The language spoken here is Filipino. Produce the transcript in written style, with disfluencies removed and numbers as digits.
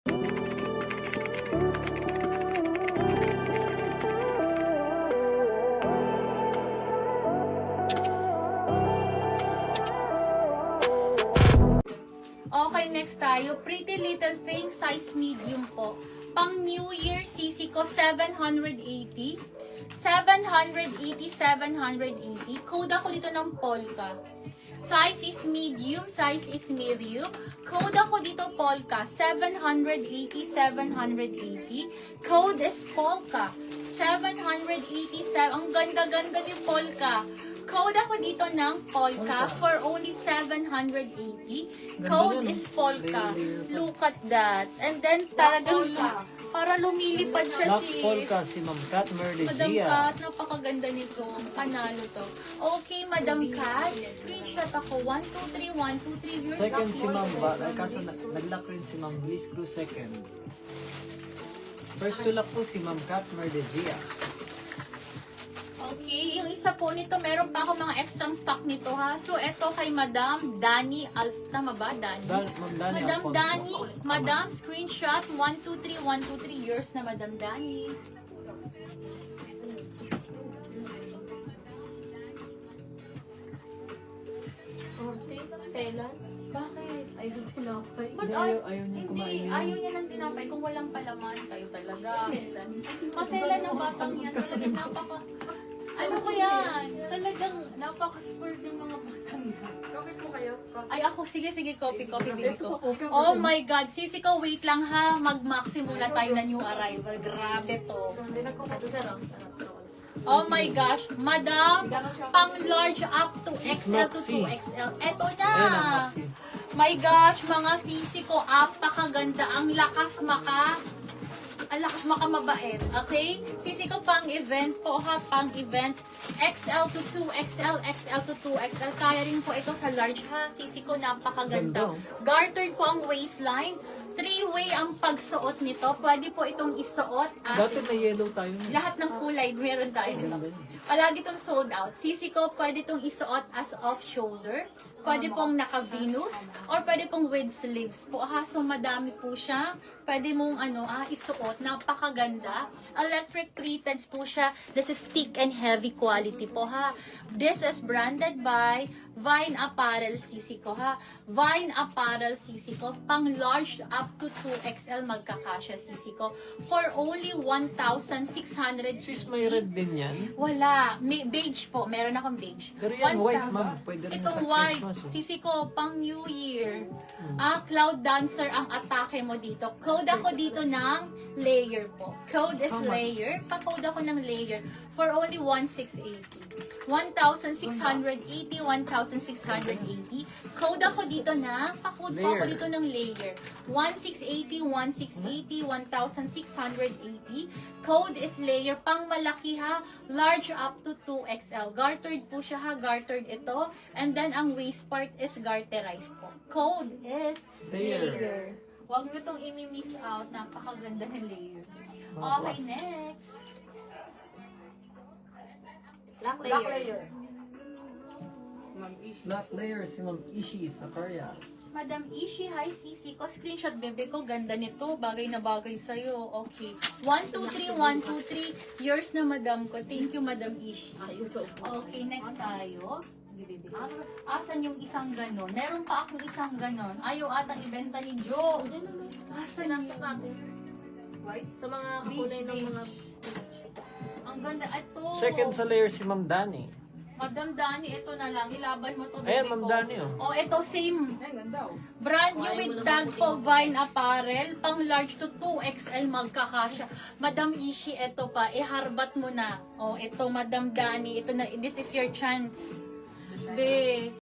Okay, next tayo. Pretty Little Thing, size medium po. Pang New Year, sisi ko 780. 780. Code ako dito ng polka. Size is medium, size is medium. Code ako dito polka. 780. Code is polka. 787. Ang ganda-ganda ni polka. Code ako dito ng polka for only 780. Code is polka. Look at that. And then talagang para lumilipad siya Black sis. polka si Ma'am Kat Madam Merlegia. Kat, napakaganda nito. Panalo to. Okay, Madam Kat. Screenshot ako. 1, 2, 3, 1, 2, 3. Yours Second last si one. Ma'am Ba. Ay, kaso nag-lock rin si Ma'am Bliss Cruz second. First to lock po si Ma'am Kat Merlegia. Okay, yung isa po nito, meron pa ako mga extra stock nito ha. So, eto kay Madam Dani tama ba? Dani? Ma'am Dani Madam Alfonso. Dani, Madam, screenshot, 1, 2, 3, 1, 2, 3, yours na Madam Dani. Selan? Bakit? Ayaw tinapay. Ba't Ayaw niya hindi, kumain. ayaw niya ng tinapay kung walang palaman. Kayo talaga. Masela ng batang yan. Talagang napaka... Ano ko yan? Talagang napaka-spoiled ng mga batang yan. Kapit mo kayo? Ay ako, sige, copy, baby ko. Oh my God, sisi ko, wait lang ha. Mag-maxi muna tayo na new arrival. Grabe to. Hindi na ko sir. Oh my gosh, madam, pang large up to XL to Maxi. 2XL. Eto na. Ayan ang Maxi. My gosh, mga sisi ko, apakaganda. Ang lakas makamabait. Okay? Sisi ko pang event po ha, pang event. XL to 2XL, XL to 2XL. Kaya rin po ito sa large ha. Sisi ko, napakaganda. Gartered po ang waistline. 3-way ang pagsuot nito. Pwede po itong isuot as Dati may yellow tayo. lahat ng kulay, meron tayo. Palagi itong sold out. Sisi ko, pwede itong isuot as off-shoulder. Pwede pong naka-Venus. Or pwede pong with sleeves po. Ha, so madami po siya. Pwede mong isuot. Napakaganda. Electric pleated po siya. This is thick and heavy quality po ha. This is branded by Vine Apparel Sisi ko ha. Vine Apparel Sisi ko. Pang large up to 2XL magkakasya Sisi ko. For only 1,600. Sis, may red din yan. Wala. May beige po. Meron akong beige. Pero yan, white, 1,000. ma'am. Pwede rin Itong sa white. Christmas, oh. Sisi ko, pang New Year. Cloud Dancer ang atake mo dito. Code ako dito ng layer po. Code is How much? layer. Pa-code ako ng layer for only 1,680. 1,680, 1,680. Code ako dito na, pa-code po ako Layer. dito ng layer. 1,680, 1,680, 1,680. Code is layer, pang malaki ha, large up to 2XL. Gartered po siya ha, gartered ito. And then, ang waist part is garterized po. Code is Layer. layer. Huwag nyo itong imi-miss out, napakaganda ng layer. Mga Okay, plus. next. Black layer. Black layer si Ma'am Ishi Zacarias. Madam Ishi, hi Sisi ko. Screenshot bebe ko. Ganda nito. Bagay na bagay sa'yo. Okay. 1, 2, 3, 1, 2, 3. Yours na madam ko. Thank you, Madam Ishi. Okay, next tayo. Sige, bebe. Asan yung isang ganon? Meron pa akong isang ganon. Ayaw atang ibenta ni Joe. Asan ang White? Sa mga kakulay ng mga... Ang ganda. Ito. Second sa layer si Ma'am Dani. Madam Dani, ito na lang. Ilaban mo to, Ayan, bebe Ma'am ko. Dani, oh. Oh, ito same. Ay, ganda oh. Brand new with tag po, Vine Apparel, pang large to 2XL magkakasya. Madam Ishi, ito pa, iharbat mo na. Oh, ito Madam Dani, ito na, this is your chance. Be,